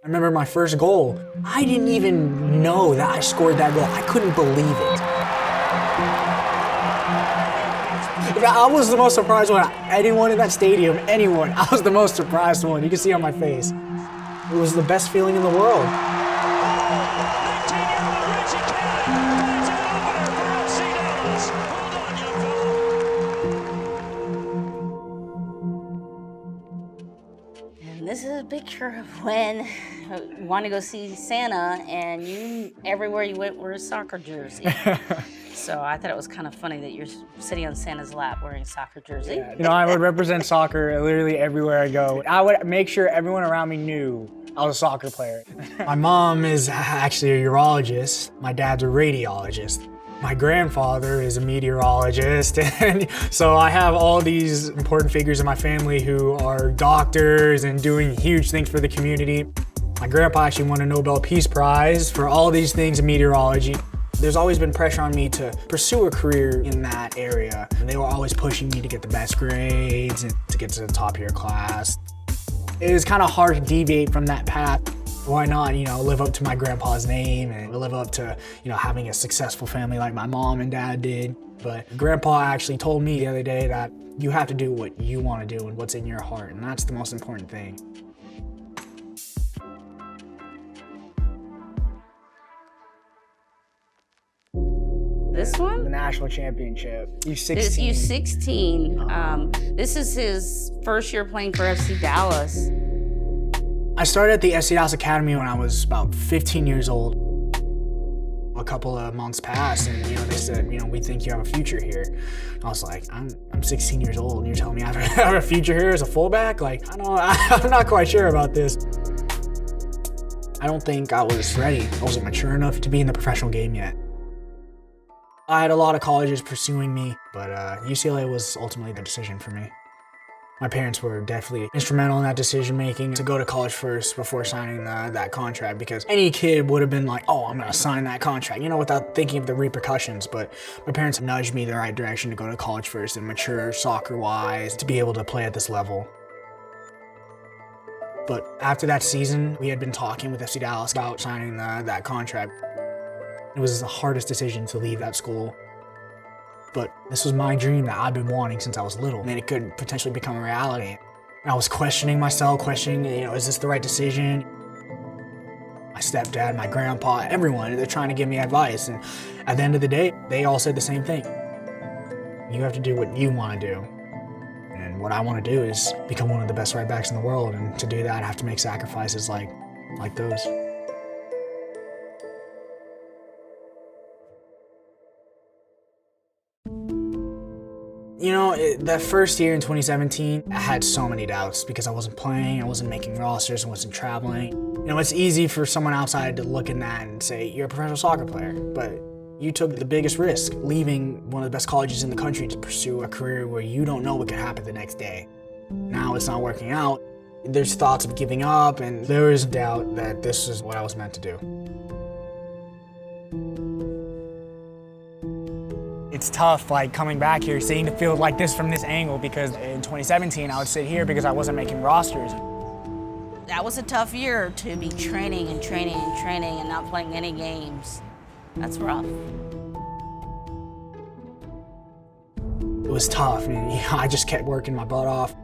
I remember my first goal. I didn't even know that I scored that goal. I couldn't believe it. I was the most surprised one. Anyone in that stadium, anyone, I was the most surprised one. You can see on my face. It was the best feeling in the world. And this is a picture of when you want to go see Santa, and everywhere you went were a soccer jersey. So I thought it was kind of funny that you're sitting on Santa's lap wearing a soccer jersey. Yeah, you know, I would represent soccer literally everywhere I go. I would make sure everyone around me knew I was a soccer player. My mom is actually a urologist. My dad's a radiologist. My grandfather is a meteorologist, and so I have all these important figures in my family who are doctors and doing huge things for the community. My grandpa actually won a Nobel Peace Prize for all these things in meteorology. There's always been pressure on me to pursue a career in that area, and they were always pushing me to get the best grades and to get to the top of your class. It was kind of hard to deviate from that path. Why not, live up to my grandpa's name and live up to, having a successful family like my mom and dad did. But Grandpa actually told me the other day that you have to do what you want to do and what's in your heart, and that's the most important thing. This one? The national championship, U16. This U16. This is his first year playing for FC Dallas. I started at the FC Dallas Academy when I was about 15 years old. A couple of months passed, and they said, we think you have a future here. I was like, I'm 16 years old, and you're telling me I have a future here as a fullback? Like, I'm not quite sure about this. I don't think I was ready. I wasn't mature enough to be in the professional game yet. I had a lot of colleges pursuing me, but UCLA was ultimately the decision for me. My parents were definitely instrumental in that decision making to go to college first before signing that contract, because any kid would have been like, oh, I'm gonna sign that contract, without thinking of the repercussions. But my parents nudged me in the right direction to go to college first and mature soccer-wise to be able to play at this level. But after that season, we had been talking with FC Dallas about signing that contract. It was the hardest decision to leave that school. But this was my dream that I've been wanting since I was little, and it could potentially become a reality. And I was questioning myself, is this the right decision? My stepdad, my grandpa, everyone, they're trying to give me advice. And at the end of the day, they all said the same thing. You have to do what you want to do. And what I want to do is become one of the best right backs in the world. And to do that, I have to make sacrifices like those. That first year in 2017, I had so many doubts because I wasn't playing, I wasn't making rosters, I wasn't traveling. It's easy for someone outside to look in that and say, you're a professional soccer player, but you took the biggest risk, leaving one of the best colleges in the country to pursue a career where you don't know what could happen the next day. Now it's not working out. There's thoughts of giving up, and there is doubt that this is what I was meant to do. It's tough, coming back here, seeing the field like this from this angle, because in 2017, I would sit here because I wasn't making rosters. That was a tough year to be training and not playing any games. That's rough. It was tough. I just kept working my butt off.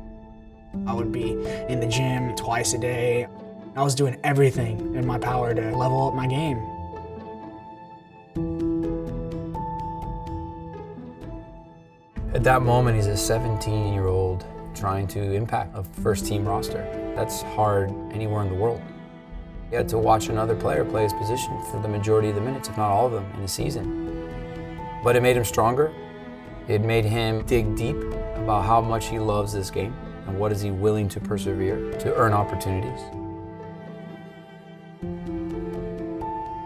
I would be in the gym twice a day. I was doing everything in my power to level up my game. At that moment, he's a 17-year-old trying to impact a first-team roster. That's hard anywhere in the world. He had to watch another player play his position for the majority of the minutes, if not all of them, in a season. But it made him stronger. It made him dig deep about how much he loves this game and what is he willing to persevere to earn opportunities.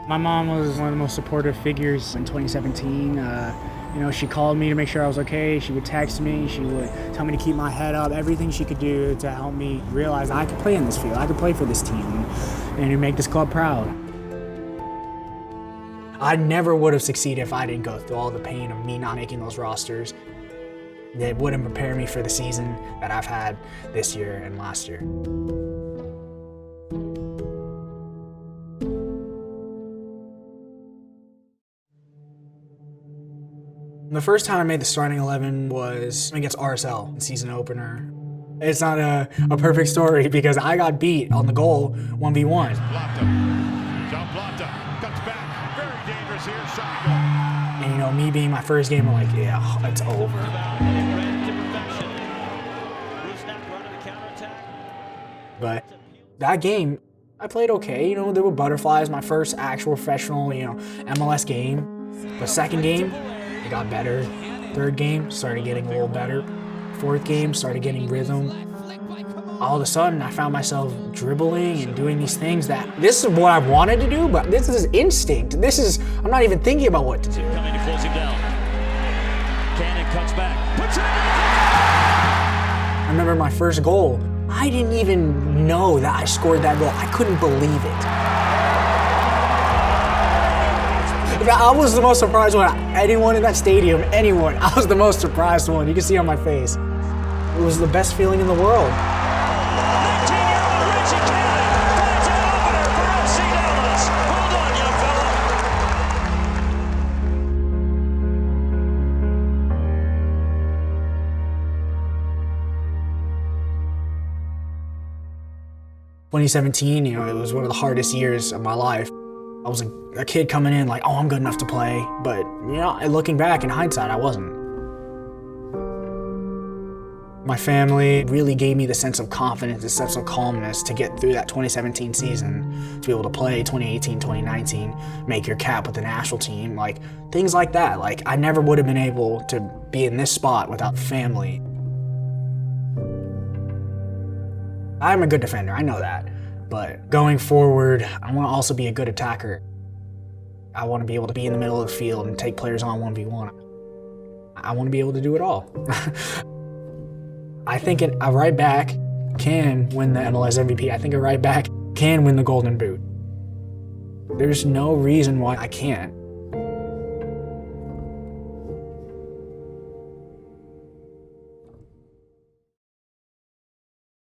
My mom was one of the most supportive figures in 2017. She called me to make sure I was okay. She would text me. She would tell me to keep my head up. Everything she could do to help me realize I could play in this field. I could play for this team and to make this club proud. I never would have succeeded if I didn't go through all the pain of me not making those rosters. It wouldn't prepare me for the season that I've had this year and last year. The first time I made the starting 11 was against RSL in season opener. It's not a perfect story because I got beat on the goal 1v1. John Plata cuts back, very dangerous here, shot goal. And you know, me being my first game, I'm like, yeah, it's over. But that game, I played okay. You know, there were butterflies. My first actual professional, MLS game. The second game, it got better. Third game, started getting a little better. Fourth game, started getting rhythm. All of a sudden, I found myself dribbling and doing these things that, this is what I wanted to do, but this is instinct. I'm not even thinking about what to do. Coming to close him down. Cannon cuts back. Puts it in. I remember my first goal. I didn't even know that I scored that goal. I couldn't believe it. I was the most surprised one. Anyone in that stadium, anyone, I was the most surprised one. You can see on my face. It was the best feeling in the world. 19-year-old Reggie Cannon finds an opener for FC Dallas. Well done, young fella. 2017, it was one of the hardest years of my life. I was a kid coming in like, oh, I'm good enough to play. But, looking back in hindsight, I wasn't. My family really gave me the sense of confidence, the sense of calmness to get through that 2017 season, to be able to play 2018, 2019, make your cap with the national team, things like that. I never would have been able to be in this spot without family. I'm a good defender, I know that. But going forward, I want to also be a good attacker. I want to be able to be in the middle of the field and take players on 1v1. I want to be able to do it all. I think a right back can win the MLS MVP. I think a right back can win the Golden Boot. There's no reason why I can't.